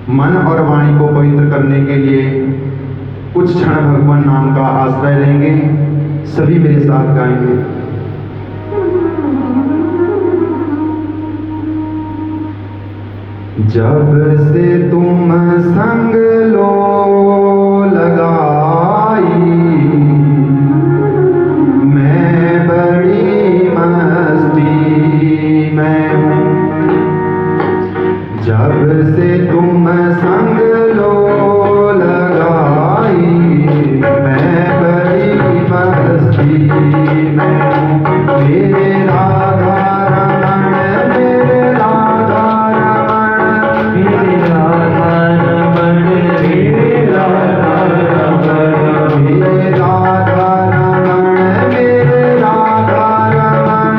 मन और वाणी को पवित्र करने के लिए कुछ क्षण भगवान नाम का आश्रय लेंगे। सभी मेरे साथ गाएंगे। जब से तुम संग लो लगाई, मैं बड़ी मस्ती में हूँ। जब से तुम संग लो लगाई, मैं बड़ी मस्ती में हूँ। मेरे राधा रमण, मेरे राधा रमण, मेरे राधा रमण, मेरे राधा रमण, मेरे राधा रमण, मेरे राधा रमण,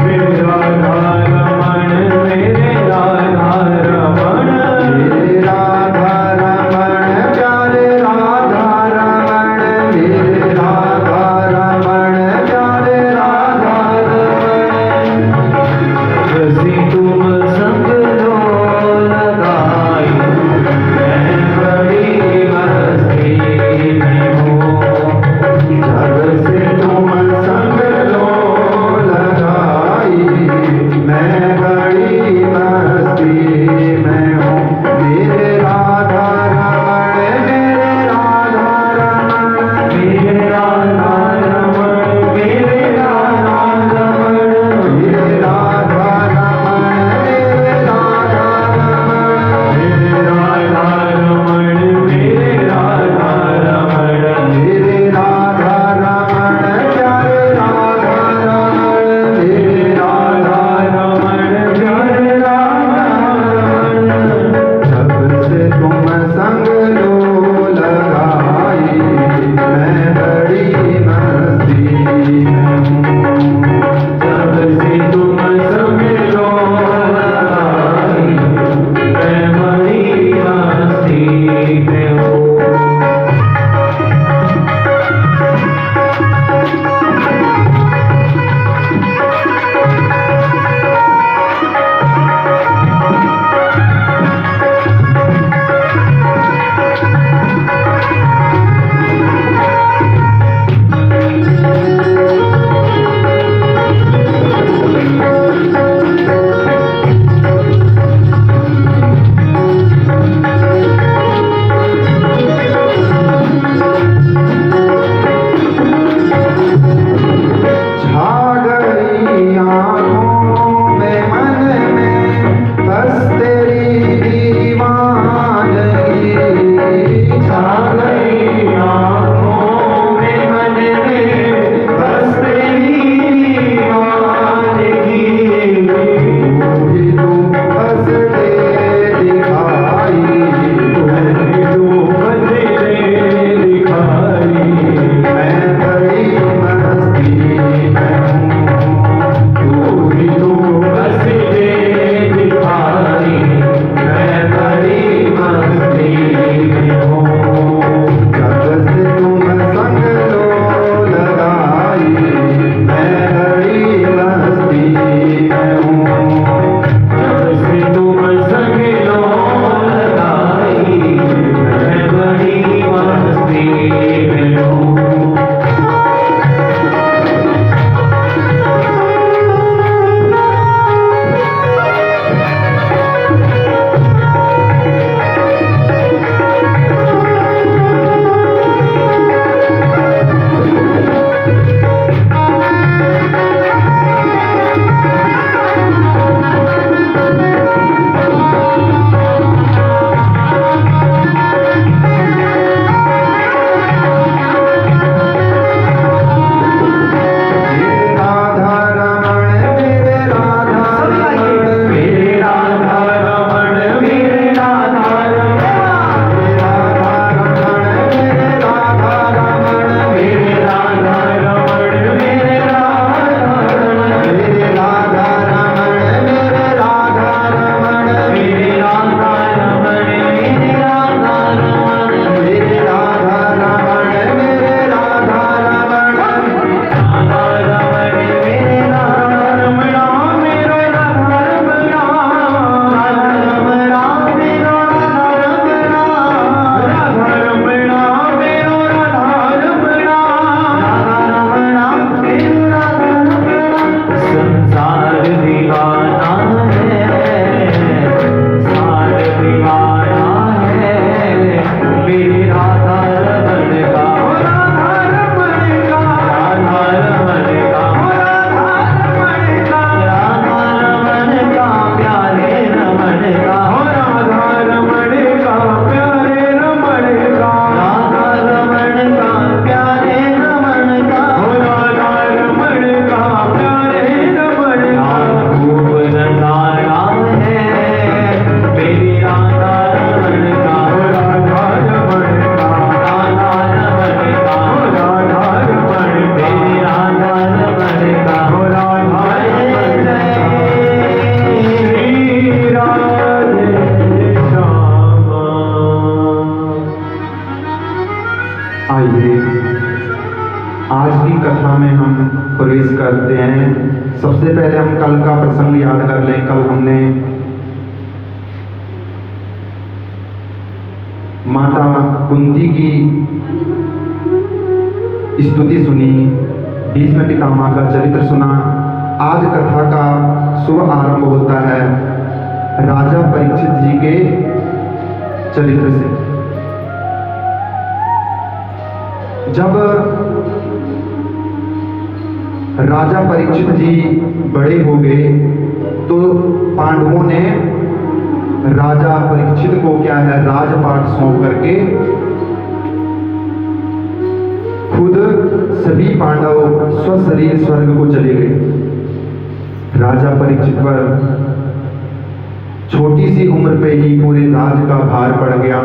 मेरे राधा रमण, मेरे राधा रमण, मेरे राधा रमण, प्यारे राधा रमण, मेरे राधा रमण, प्यारे राधा रमण, की कथा में हम प्रवेश करते हैं। सबसे पहले हम कल का प्रसंग याद कर लें। कल हमने माता कुंती की स्तुति सुनी, भीष्म पितामह का चरित्र सुना। आज कथा का शुभ आरंभ होता है राजा परीक्षित जी के चरित्र से। जब राजा परीक्षित जी बड़े हो गए तो पांडवों ने राजा परीक्षित को क्या है राजपाट सौंप करके खुद सभी पांडव स्वशरीर स्वर्ग को चले गए। राजा परीक्षित पर छोटी सी उम्र पे ही पूरे राज का भार पड़ गया।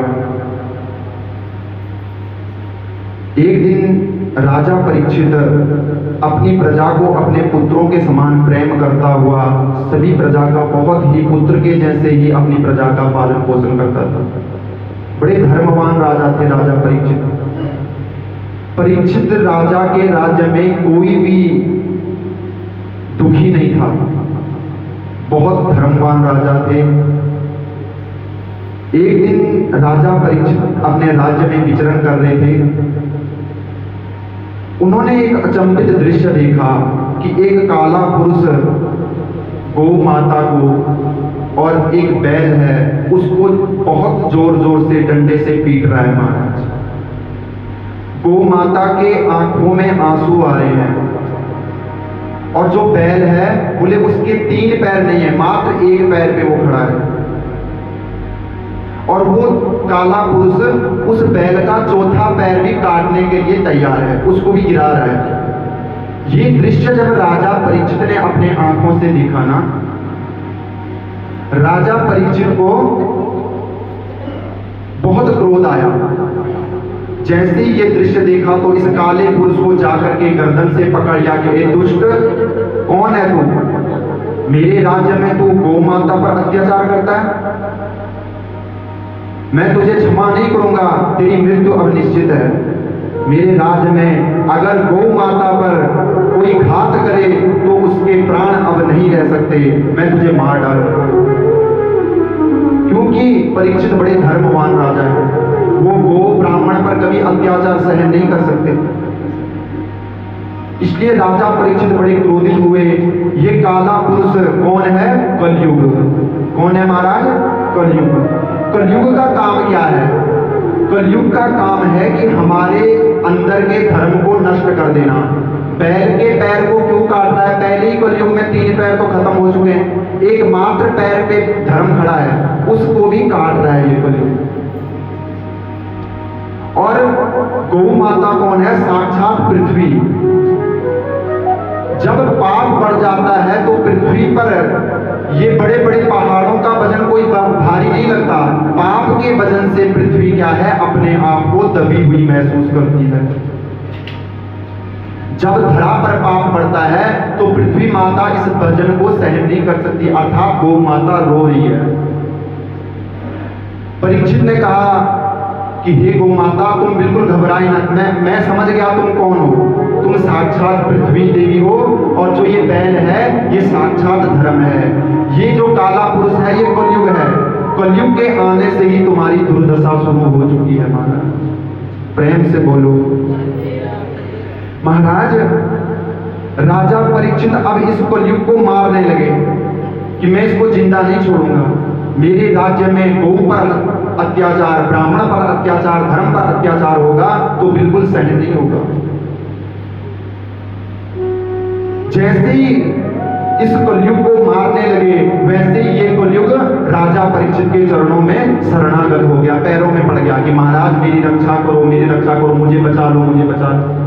एक दिन राजा परीक्षित अपनी प्रजा को अपने पुत्रों के समान प्रेम करता हुआ सभी प्रजा का बहुत ही पुत्र के जैसे ही अपनी प्रजा का पालन पोषण करता था। बड़े धर्मवान राजा थे राजा परीक्षित। परीक्षित राजा के राज्य में कोई भी दुखी नहीं था। बहुत धर्मवान राजा थे। एक दिन राजा परीक्षित अपने राज्य में विचरण कर रहे थे। उन्होंने एक अचंभित दृश्य देखा कि एक काला पुरुष गौ माता को और एक बैल है उसको बहुत जोर जोर से डंडे से पीट रहा है। महाराज, गौ माता के आंखों में आंसू आ रहे हैं और जो बैल है बोले उसके 3 पैर नहीं है, मात्र 1 पैर पे वो खड़ा है और वो काला पुरुष उस बैल का 4था पैर भी काटने के लिए तैयार है, उसको भी गिरा रहा है। ये दृश्य जब राजा परीक्षित ने अपने आंखों से देखा ना, राजा परीक्षित को बहुत क्रोध आया। जैसे ही ये दृश्य देखा तो इस काले पुरुष को जाकर के गर्दन से पकड़ लिया कि ए दुष्ट, कौन है तू? मेरे राज्य में तू गौ माता पर अत्याचार करता है? मैं तुझे क्षमा नहीं करूंगा, तेरी मृत्यु अब निश्चित है। मेरे राज्य में अगर गौ माता पर कोई घात करे तो उसके प्राण अब नहीं रह सकते, मैं तुझे मार डालूंगा। क्योंकि परीक्षित बड़े धर्मवान राजा है, वो गौ ब्राह्मण पर कभी अत्याचार सहन नहीं कर सकते। इसलिए राजा परीक्षित बड़े क्रोधित हुए। ये काला पुरुष कौन है? कलयुग। कौन है महाराज? कलयुग। कलयुग का काम क्या है? कलयुग का काम है कि हमारे अंदर के धर्म को नष्ट कर देना। बैल के पैर को क्यों काट रहा है? पहले ही कलयुग में 3 पैर तो खत्म हो चुके हैं, एक मात्र पैर पे धर्म खड़ा है, उसको भी काट रहा है ये कलयुग। और गौ माता कौन है? साक्षात पृथ्वी। जब पाप बढ़ जाता है तो पृथ्वी पर ये बड़े बड़े पहाड़ों का वजन कोई भारी नहीं लगता। पाप के वजन से पृथ्वी क्या है? अपने आप को दबी हुई महसूस करती है। जब धरा पर पाप बढ़ता है तो पृथ्वी माता इस वजन को सहन नहीं कर सकती, अर्थात गौ माता रो रही है। परीक्षित ने कहा कि हे गौ माता, तुम बिल्कुल घबराई ना, मैं समझ गया तुम कौन हो। तुम साक्षात पृथ्वी देवी हो और जो ये बैल है ये साक्षात धर्म है। ये जो काला पुरुष है ये कलयुग है। कलयुग के आने से ही तुम्हारी दुर्दशा शुरू हो चुकी है। महाराज प्रेम से बोलो। महाराज राजा परीक्षित अब इस कलयुग को मारने लगे कि मैं इसको जिंदा नहीं छोड़ूंगा। मेरे राज्य में गौ पर अत्याचार, ब्राह्मण पर अत्याचार, धर्म पर अत्याचार होगा तो बिल्कुल सहन नहीं होगा। जैसे ही इस कलयुग को मारने लगे वैसे ही ये कलयुग राजा परीक्षित के चरणों में शरणागत हो गया, पैरों में पड़ गया कि महाराज मेरी रक्षा करो, मेरी रक्षा करो, मुझे बचा लो, मुझे बचा लो।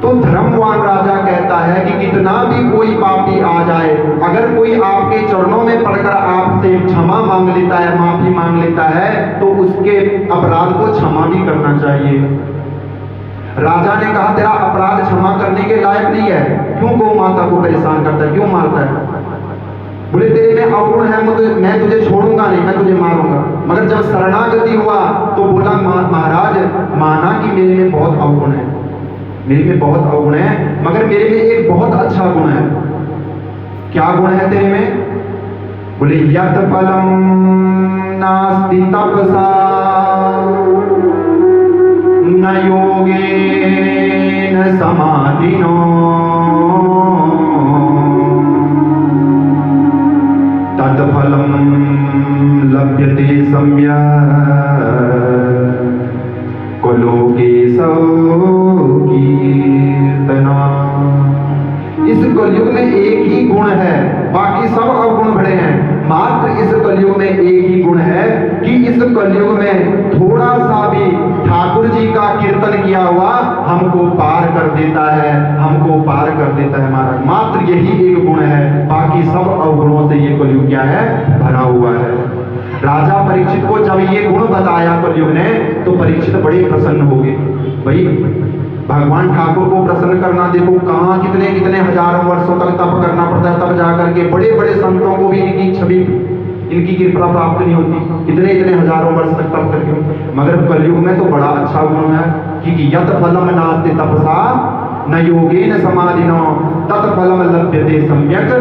तो धर्मवान राजा कहता है कि कितना भी कोई पापी आ जाए, अगर कोई आपके चरणों में पड़कर आपसे क्षमा मांग लेता है, माफी मांग लेता है, तो उसके अपराध को क्षमा भी करना चाहिए। राजा ने कहा तेरा अपराध क्षमा करने के लायक नहीं है, क्यों गौ माता को परेशान करता है, क्यों मारता है? बोले तेरे में अवगुण है, मैं तुझे छोड़ूंगा नहीं, मैं तुझे मारूंगा। मगर जब शरणागति हुआ तो बोला महाराज माना कि मेरे में बहुत अवगुण है, मेरे में बहुत अवगुण है, मगर मेरे में एक बहुत अच्छा गुण है। क्या गुण है तेरे में? बोले यत् फलम नास्ति तपसा न योगेन समाधिनो तत्फलम लभ्यते सम्यक् लोकेशौ कीर्तना। इस कलयुग में एक ही गुण है, बाकी सब अवगुण भरे हैं। मात्र इस कलयुग में एक ही गुण है कि इस कलयुग में थोड़ा सा भी ठाकुर जी का कीर्तन किया हुआ हमको पार कर देता है, हमको पार कर देता है महाराज। मात्र यही एक गुण है, बाकी सब अवगुणों से ये कलयुग क्या है? भरा हुआ है। राजा परीक्षित को जब ये गुण बताया कलयुग ने, तो परीक्षित बड़े प्रसन्न हो गए। भाई भगवान ठाकुर को प्रसन्न करना, देखो कहाँ कितने कितने हजारों वर्षों तक तप करना पड़ता है, तब जाकर के बड़े बड़े संतों को भी इनकी छवि, इनकी कृपा प्राप्त नहीं होती, इतने इतने हजारों वर्ष तक तप करके। मगर कलयुग में तो बड़ा अच्छा गुण है कि यत् फलम नास्ति तपसा न योगेन समाधिनो तत्फलम लभ्यते सम्यक्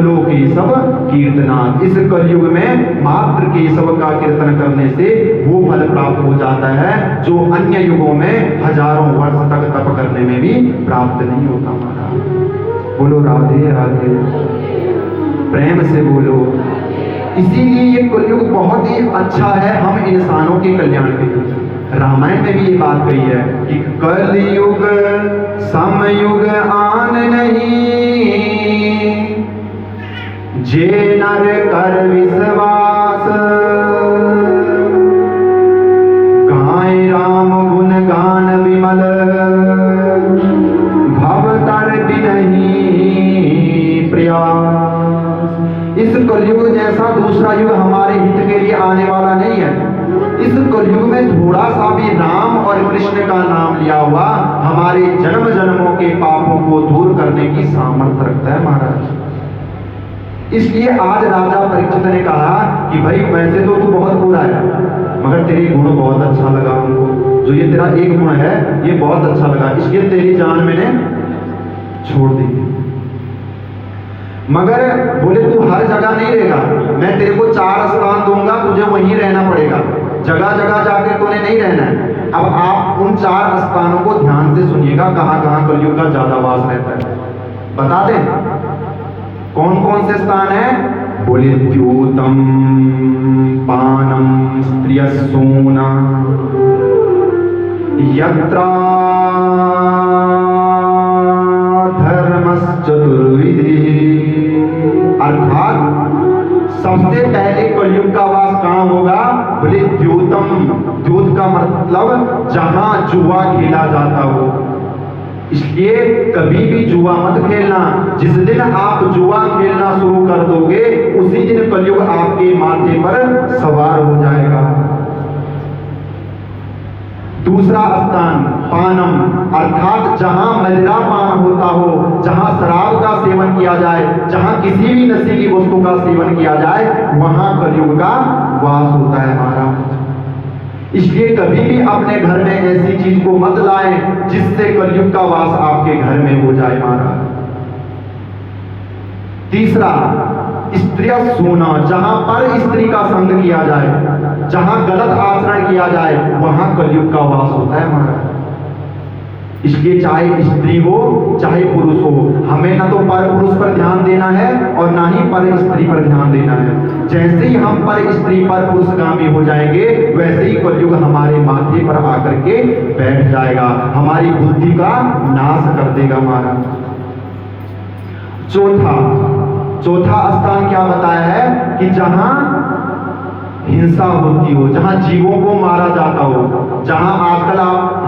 लोकेशव कीर्तनात्। इस कलयुग में मात्र केशव का कीर्तन करने से वो फल प्राप्त हो जाता है जो अन्य युगों में हजारों वर्ष तक तप करने में भी प्राप्त नहीं होता। महाराज बोलो राधे राधे, प्रेम से बोलो। इसीलिए ये कलयुग बहुत ही अच्छा है हम इंसानों के कल्याण के लिए। रामायण में भी ये बात कही है कि कलयुग समयुग आन नहीं, जे नर कर विश्वास, गाय राम गुण गान विमल, भव तर बिनहि प्रयास। इस कलयुग जैसा दूसरा युग हमारे हित के लिए आने वाला नहीं है। इस कलयुग में थोड़ा सा भी राम और कृष्ण का नाम लिया हुआ हमारे जन्म जन्मों के पापों को दूर करने की सामर्थ्य रखता है महाराज। इसलिए आज राजा परीक्षित ने कहा कि भाई वैसे तो तू बहुत बुरा है, मगर तेरे गुण बहुत अच्छा लगा हमको, जो ये तेरा एक गुण है ये बहुत अच्छा लगा, इसलिए तेरी जान मैंने छोड़ दी। मगर बोले तू हर जगह नहीं रहेगा, मैं तेरे को 4 स्थान दूंगा, तुझे वहीं रहना पड़ेगा, जगह जगह जाकर तूने नहीं रहना है। अब आप उन 4 स्थानों को ध्यान से सुनिएगा, कहां कहां कलयुग का ज्यादा वास रहता है। बता दें कौन कौन से स्थान है? बोले द्योतम पानम स्त्रियसूना यत्रा धर्मश्चतुर्विधि। अर्थात सबसे पहले कलयुग का वास कहां होगा? बोले द्योतम। द्योत का मतलब जहां जुआ खेला जाता हो। इसलिए कभी भी जुआ मत खेलना। जिस दिन आप जुआ खेलना शुरू कर दोगे उसी दिन कलयुग आपके माथे पर सवार हो जाएगा। दूसरा स्थान पानम, अर्थात जहां मदिरा पान होता हो, जहां शराब का सेवन किया जाए, जहां किसी भी नशीली वस्तु का सेवन किया जाए, वहां कलयुग का वास होता है महाराज। इसलिए कभी भी अपने घर में ऐसी चीज को मत लाएं जिससे कलयुग का वास आपके घर में हो जाए महाराज। तीसरा स्त्रिया सोना, जहां पर स्त्री का संग किया जाए, जहां गलत आचरण किया जाए, वहां कलयुग का वास होता है महाराज। इसलिए चाहे स्त्री हो चाहे पुरुष हो, हमें ना तो पर पुरुष पर ध्यान देना है और ना ही पर स्त्री पर ध्यान देना है। जैसे ही हम पर स्त्री पर पुरुषगामी हो जाएंगे वैसे ही कलयुग हमारे माथे पर आकर के बैठ जाएगा, हमारी बुद्धि का नाश कर देगा महाराज। चौथा स्थान क्या बताया है कि जहां हिंसा होती हो, जहां जीवों को मारा जाता हो, जहां आजकल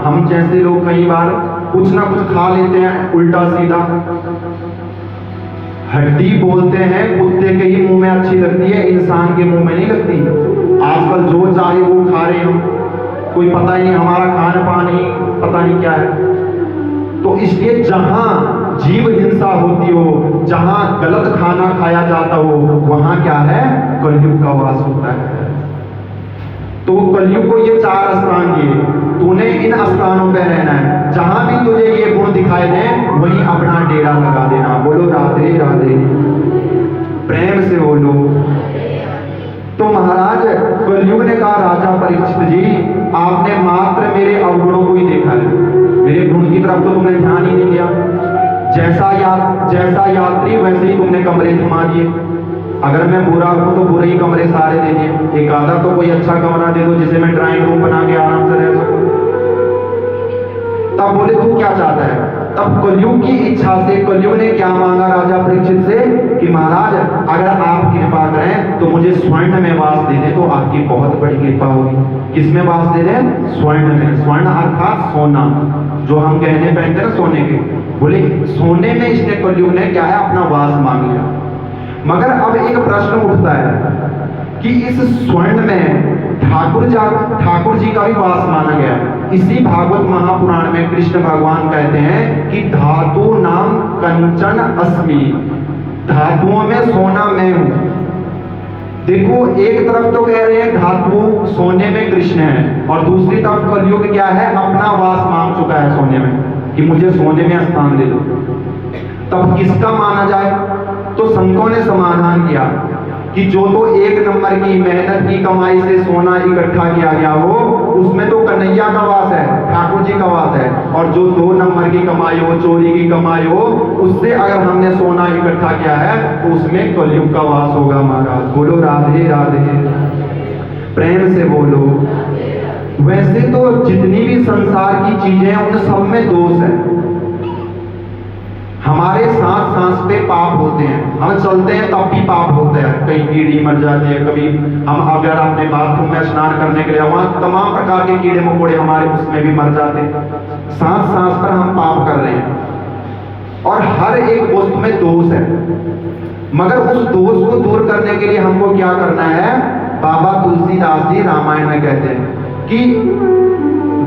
हम जैसे लोग कई बार कुछ ना कुछ खा लेते हैं उल्टा सीधा, हड्डी बोलते हैं कुत्ते के ही मुंह में अच्छी लगती है, इंसान के मुंह में नहीं लगती। आजकल जो चाहे वो खा रहे हम, कोई पता ही नहीं, हमारा खान पान ही पता नहीं क्या है। तो इसलिए जहां जीव हिंसा होती हो, जहां गलत खाना खाया जाता हो, वहां क्या है? कलयुग का वास होता है। तो कलयुग को ये 4 स्थान दिए। तूने इन स्थानों पे रहना है, जहां भी तुझे ये गुण दिखाई दे वहीं अपना डेरा लगा देना। बोलो राधे राधे, प्रेम से बोलो। तो महाराज कलयुग ने कहा, राजा परीक्षित जी, आपने मात्र मेरे अवगुणों को ही देखा है, मेरे गुण की तरफ तो तुमने ध्यान ही नहीं दिया। जैसा यात्री वैसे ही तुमने कमरे थमा दिए। अगर मैं बुरा हूं तो बुरे ही कमरे सारे दे दिए, एक आधा तो कोई अच्छा कमरा दे दो जिसे मैं ड्राइंग रूम बना के आराम से रह सकूं। तब बोले तू क्या चाहता है? तब कलयुग की इच्छा से कलयुग ने क्या मांगा राजा परीक्षित से कि महाराज अगर आप कृपा करें तो मुझे स्वर्ण में वास दे दें तो आपकी बहुत बड़ी कृपा होगी। किसमें वास दे दें? स्वर्ण में। स्वर्ण अर्थात सोना, जो हम गहने पहनते हैं सोने के। बोले सोने में इसने कलयुग ने क्या है अपना वास मांग लिया। मगर अब एक प्रश्न उठता है कि इस स्वर्ण में ठाकुर जी का भी वास माना गया। इसी भागवत महापुराण में कृष्ण भगवान कहते हैं कि धातु नाम कंचन अस्मि, धातुओं में सोना मैं हूं। देखो एक तरफ तो कह रहे हैं धातु सोने में कृष्ण है, और दूसरी तरफ कलयुग क्या है अपना वास मांग चुका है सोने में कि मुझे सोने में स्थान दे दो। तब किसका माना जाए? तो संतों ने समाधान किया कि जो तो एक नंबर की मेहनत की कमाई से सोना इकट्ठा किया गया हो उसमें तो कन्हैया का वास है, ठाकुर जी का वास है, और जो 2 नंबर की कमाई हो, चोरी की कमाई हो, उससे अगर हमने सोना इकट्ठा किया है तो उसमें कलयुग का वास होगा। महाराज बोलो राधे राधे, प्रेम से बोलो। वैसे तो जितनी भी संसार की चीजें हैं उन सब में दोष है। हमारे सांस सांस पे पाप होते हैं, हम चलते हैं तब भी पाप होते हैं, कहीं कीड़ी मर जाती है, कभी हम अगर अपने बाथरूम में स्नान करने के लिए वहां तमाम प्रकार के कीड़े मकोड़े हमारे उसमें भी मर जाते हैं। सांस सांस पर हम पाप कर रहे हैं और हर एक वस्तु में दोष है। मगर उस दोष को दूर करने के लिए हमको क्या करना है? बाबा तुलसीदास जी रामायण में कहते हैं कि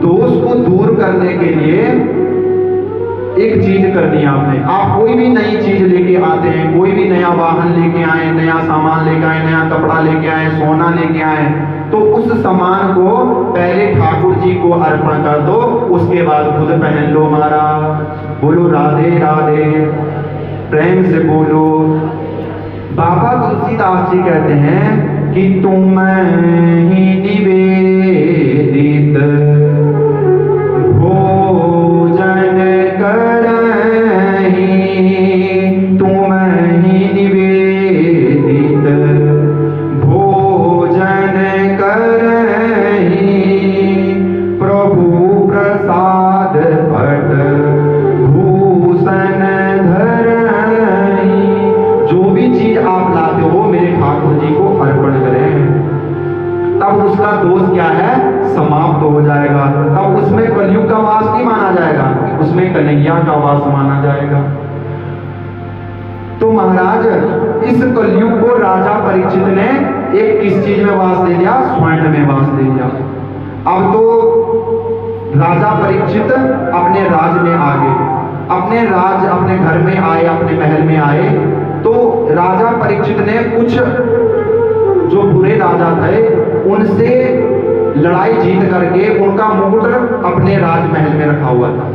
दोष को दूर करने के लिए एक चीज करनी है आपने। आप कोई भी नई चीज लेके आते हैं, कोई भी नया वाहन लेके आए, नया सामान लेके आए, नया कपड़ा लेके आए, सोना लेके आए, तो उस सामान को पहले ठाकुर जी को अर्पण कर दो, उसके बाद खुद पहन लो। महाराज बोलो राधे राधे, प्रेम से बोलो। बाबा तुलसीदास जी कहते हैं कि तुम ही निवेदित भोजन करहि, तुम ही निवेदित भोजन करहि, प्रभु प्रसाद पट भूषण धरहि। जो भी चीज आप लाते हो मेरे ठाकुर जी को अर्पण करें, तब उसका दोष क्या है? समाप्त हो जाएगा। तब उसमें कलयुग का वास नहीं माना जाएगा, उसमें कन्हैया का वास माना जाएगा। तो महाराज इस कलयुग को राजा परीक्षित ने एक किस चीज में वास दे दिया? स्वर्ण में वास दे दिया। अब तो राजा परीक्षित अपने राज में आ गए, अपने घर में आए, अपने महल में आए। तो राजा परीक्षित ने कुछ जो बुरे राजा थे उनसे लड़ाई जीत करके उनका मुकुट अपने राजमहल में रखा हुआ था।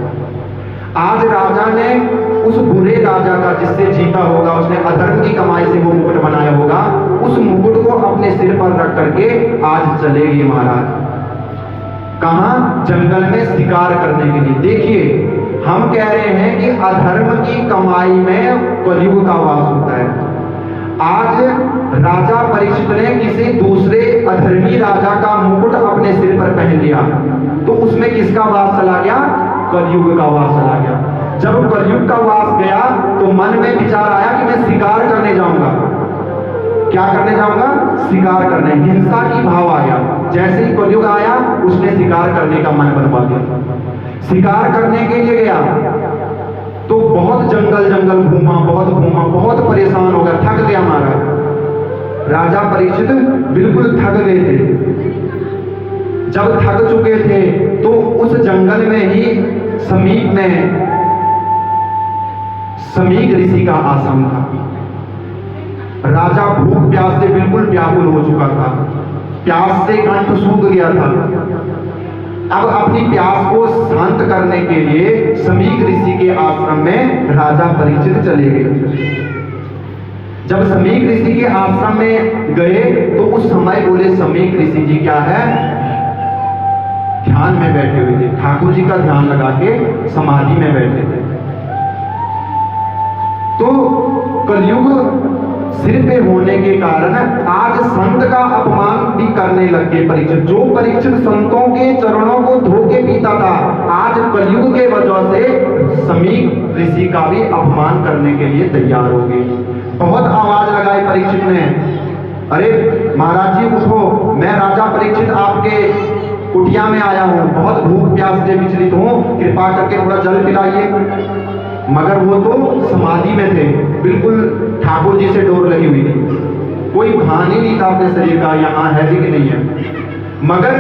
आज राजा ने उस बुरे राजा का, जिससे जीता होगा, उसने अधर्म की कमाई से वो मुकुट बनाया होगा, उस मुकुट को अपने सिर पर रख करके आज चलेगी महाराज कहां? जंगल में शिकार करने के लिए। देखिए हम कह रहे हैं कि अधर्म की कमाई में कलयुग का वास होता है। आज राजा परीक्षित ने किसी दूसरे अधर्मी राजा का मुकुट अपने सिर पर पहन लिया, तो उसमें किसका वास चला गया? कलयुग का वास चला गया। जब कलयुग का वास गया तो मन में विचार आया कि मैं शिकार करने जाऊंगा। क्या करने जाऊंगा? शिकार करने। हिंसा की भाव आ गया। जैसे ही कलयुग आया उसने शिकार करने का मन बनवा दिया। शिकार करने के लिए गया तो बहुत जंगल घूमा, बहुत परेशान हो गया, थक गया महाराज। राजा परीक्षित बिल्कुल थक गए थे। जब थक चुके थे तो उस जंगल में ही समीप में समीक ऋषि का आश्रम था। राजा भूख प्यास से बिल्कुल व्याकुल हो चुका था, प्यास से कंठ सूख गया था। अब अपनी प्यास को शांत करने के लिए समीक ऋषि के आश्रम में राजा परीक्षित चले गए। जब समीक ऋषि के आश्रम में गए तो उस समय बोले समीक ऋषि जी क्या है, ध्यान में बैठे हुए थे, ठाकुर जी का ध्यान लगा के समाधि में बैठे थे। तो कलयुग सिर पे होने के कारण आज संत का अपमान भी करने लग गए परीक्षित। जो परीक्षित संतों के चरणों को धो के पीता था, आज कलयुग के वजह से समीक ऋषि का भी अपमान करने के लिए तैयार हो गए। बहुत आवाज लगाई परीक्षित ने, अरे महाराज जी उठो, मैं राजा परीक्षित आपके कुटिया में आया हूँ, बहुत भूख प्यास से विचलित हूँ, कृपा करके थोड़ा जल पिलाइए। मगर वो तो समाधि में थे, बिल्कुल ठाकुर जी से डोर लगी हुई थी, कोई भान ही नहीं था अपने शरीर का यहाँ है जी कि नहीं है। मगर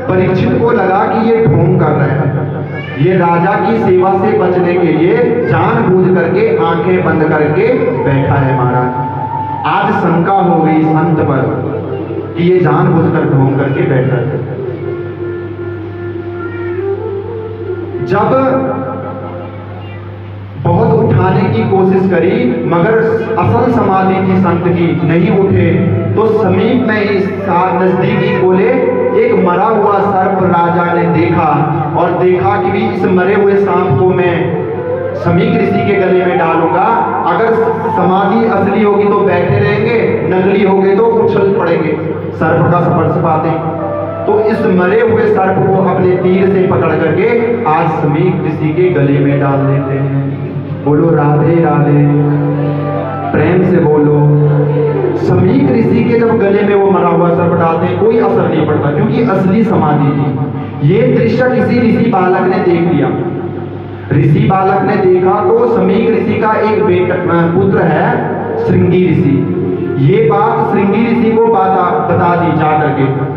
परीक्षित को लगा कि ये ढोंग कर रहे हैं, ये राजा की सेवा से बचने के लिए जानबूझ करके आंखें बंद करके बैठा है महाराज। आज शंका हो गई संत पर कि ये जानबूझकर ढोंग करके बैठा है। जब बहुत उठाने की कोशिश करी मगर असल समाधि थी संत की, नहीं उठे, तो समीप में ही नजदीकी बोले एक मरा हुआ सर्प राजा ने देखा और देखा कि भी इस मरे हुए सांप को मैं समीक ऋषि के गले में डालूंगा, अगर समाधि असली होगी तो बैठे रहेंगे, नकली होगे तो उछल पड़ेंगे, सर्प का स्पर्श पाते। तो इस मरे हुए सर्प को अपने तीर से पकड़ करके आज समीक ऋषि के गले में डाल देते हैं। बोलो राधे राधे, प्रेम से बोलो। समीक ऋषि के जब गले में वो मरा हुआ सर्प डालते हैं कोई असर नहीं पड़ता, क्योंकि असली समाधि थी। ये दृश्य किसी ऋषि बालक ने देख लिया, ऋषि बालक ने देखा तो समीक ऋषि का एक बेटा पुत्र है श्रृंगी ऋषि, ये बात श्रृंगी ऋषि को बता दी जा करके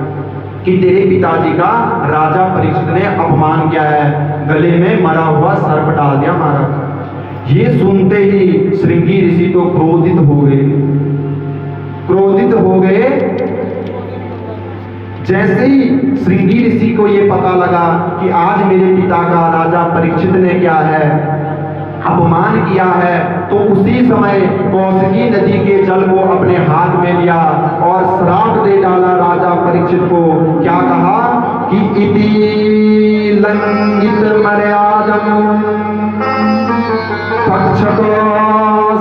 कि तेरे पिताजी का राजा परीक्षित ने अपमान किया है, गले में मरा हुआ सर्प डाल दिया महाराज। ये सुनते ही श्रृंगी ऋषि तो क्रोधित हो गए, क्रोधित हो गए। जैसे ही श्रृंगी ऋषि को ये पता लगा कि आज मेरे पिता का राजा परीक्षित ने क्या है अपमान किया है, तो उसी समय कौशिकी नदी के जल को अपने हाथ में लिया और श्राप दे डाला राजा परीक्षित को। क्या कहा कि इति लंघित मर्यादम तक्षको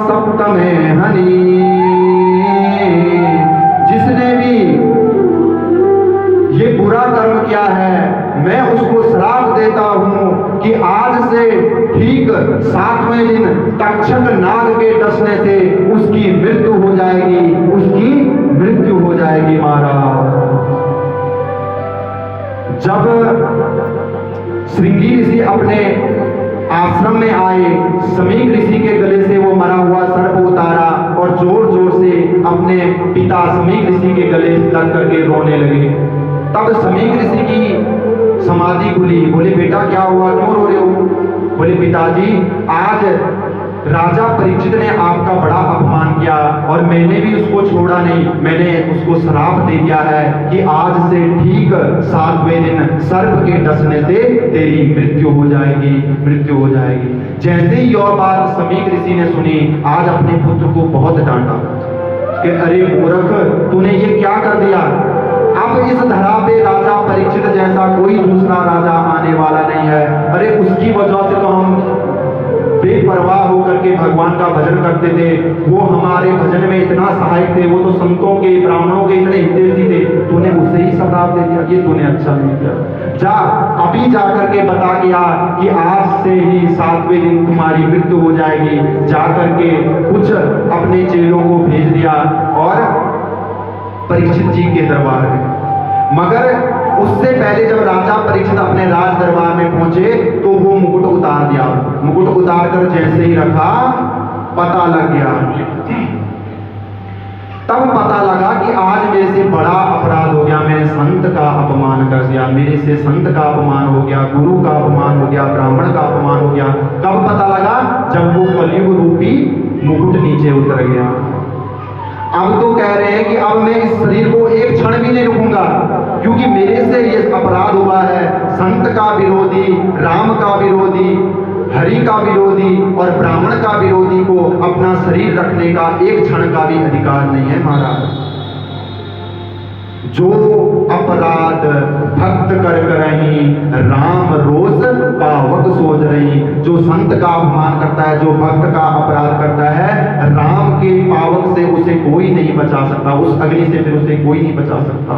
सप्तमे हनि। जिसने भी ये बुरा कर्म किया है मैं उसको श्राप देता हूं कि आज से ठीक 7वें दिन तक्षक नाग के डसने से उसकी मृत्यु हो जाएगी, उसकी मृत्यु हो जाएगी महाराज। जब श्रृंगी ऋषि अपने आश्रम में आए, समीक ऋषि के गले से वो मरा हुआ सर्प उतारा और जोर जोर से अपने पिता समीक ऋषि के गले लग करके रोने लगे। तब समीक ऋषि की समाधि खुली, बोले बेटा क्या हुआ, क्यों रो रहे हो? बोले पिताजी आज राजा परीक्षित ने आपका बड़ा अपमान किया और मैंने भी उसको छोड़ा नहीं, मैंने उसको श्राप दे दिया है कि आज से ठीक 7वें दिन सर्प के डसने से तेरी मृत्यु हो जाएगी, मृत्यु हो जाएगी। जैसे ही यह बात समीक ऋषि ने सुनी, आज अपने पुत्र को बहुत डांटा कि अरे मूर्ख, तूने ये क्या कर दिया। अब इस धरा पे राजा परीक्षित जैसा कोई दूसरा राजा आने वाला नहीं है। अरे उसकी वजह से तो हम बेपरवाह होकर के भगवान का भजन करते थे, वो हमारे भजन में इतना सहायक थे, वो तो संतों के ब्राह्मणों के इतने हितैषी थे, तूने उसे ही श्राप दे दिया, ये तूने अच्छा नहीं किया। जा अभी जा करके बता के आ कि आज से ही 7वें दिन तुम्हारी मृत्यु हो जाएगी। जा करके कुछ अपने चेलों को भेज दिया और परीक्षित जी के दरबार में। मगर उससे पहले जब राजा परीक्षित अपने राज दरबार में पहुंचे तो वो मुकुट उतार दिया। मुकुट उतार कर जैसे ही रखा पता लग गया, तब पता लगा कि आज मेरे से बड़ा अपराध हो गया, मैंने संत का अपमान कर दिया, मेरे से संत का अपमान हो गया, गुरु का अपमान हो गया, ब्राह्मण का अपमान हो गया। कब पता लगा? जब वो कलयुग रूपी मुकुट नीचे उतर गया। अब तो कह रहे हैं कि अब मैं इस शरीर को एक क्षण भी नहीं रुकूंगा, क्योंकि मेरे से ये अपराध हुआ है। राम का विरोधी, हरि का विरोधी और ब्राह्मण का विरोधी को अपना शरीर रखने का एक क्षण का भी अधिकार नहीं है महाराज। जो अपराध भक्त कर करही, राम रोष पावक सोच रही। जो संत का अपमान करता है, जो भक्त का अपराध करता है, राम के पावक से उसे कोई नहीं बचा सकता, उस अग्नि से फिर उसे कोई नहीं बचा सकता।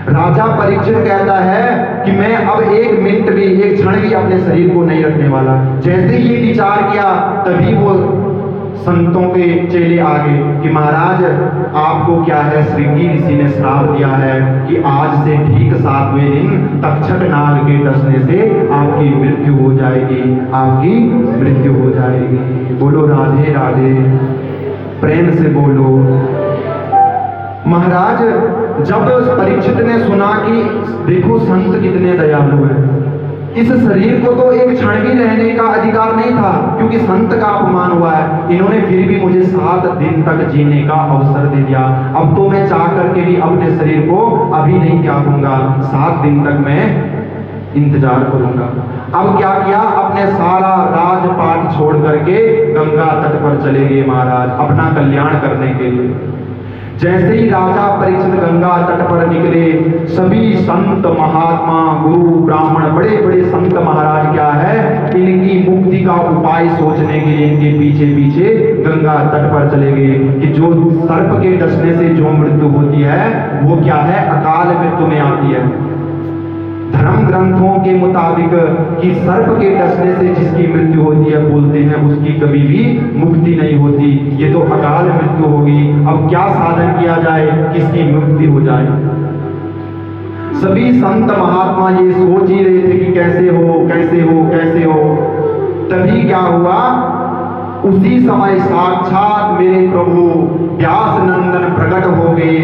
राजा परीक्षित कहता है कि मैं अब एक मिनट भी, एक क्षण भी अपने शरीर को नहीं रखने वाला। जैसे ही विचार किया तभी वो संतों के चेले आगे कि महाराज आपको क्या है, श्रृंगी ऋषि ने श्राप दिया है कि आज से ठीक 7वें दिन तक्षक नाग के डसने से आपकी मृत्यु हो जाएगी, आपकी मृत्यु हो जाएगी। बोलो राधे राधे, प्रेम से बोलो। महाराज जब परीक्षित ने सुना कि देखो संत कितने दयालु हैं, इस शरीर को तो एक क्षण भी रहने का अधिकार नहीं था क्योंकि संत का अपमान हुआ है, इन्होंने फिर भी मुझे 7 दिन तक जीने का अवसर दे दिया। अब तो मैं चाह करके भी अपने शरीर को अभी नहीं त्यागूंगा, 7 दिन तक मैं इंतजार करूंगा। अब क्या किया, अपने सारा राजपाट छोड़ करके गंगा तट पर चले गए महाराज अपना कल्याण करने के लिए। जैसे ही राजा परीक्षित गंगा तट पर निकले, सभी संत महात्मा गुरु ब्राह्मण बड़े बड़े संत महाराज क्या है, इनकी मुक्ति का उपाय सोचने के लिए इनके पीछे पीछे गंगा तट पर चले गए कि जो सर्प के डसने से जो मृत्यु होती है वो क्या है, अकाल मृत्यु में आती है। धर्म ग्रंथों के मुताबिक कि सर्प के डसने से जिसकी मृत्यु होती है, बोलते हैं उसकी कभी भी मुक्ति नहीं होती, ये तो अकाल मृत्यु होगी। अब क्या साधन किया जाए किसकी मुक्ति हो जाए। सभी संत महात्मा ये सोच ही रहे थे कि कैसे हो कैसे हो कैसे हो। तभी क्या हुआ, उसी समय साक्षात मेरे प्रभु व्यास नंदन प्रकट हो गए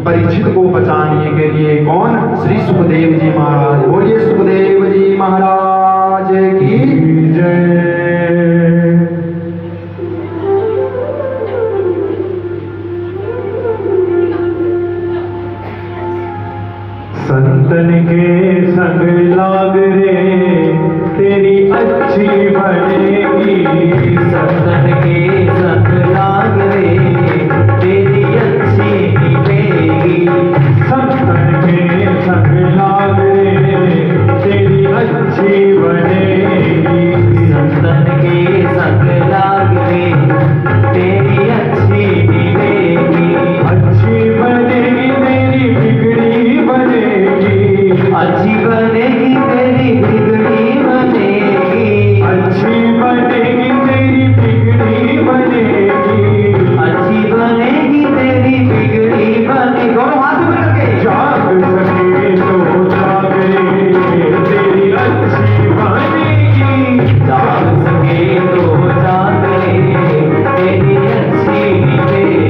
परीक्षित को बचाने के लिए। कौन, श्री सुखदेव जी महाराज। बोलिए सुखदेव जी महाराज की जय। संतन के संग लाग रे तेरी अच्छी बनेगी, संतन के संग लाग रे तेरी अच्छी निभेगी। संतन के संग लाग रे तेरी अच्छी बनेगी, संतन के संग लाग रे तेरी अच्छी निभेगी। अच्छी बनेगी तेरी बिगड़ी बनेगी, अच्छी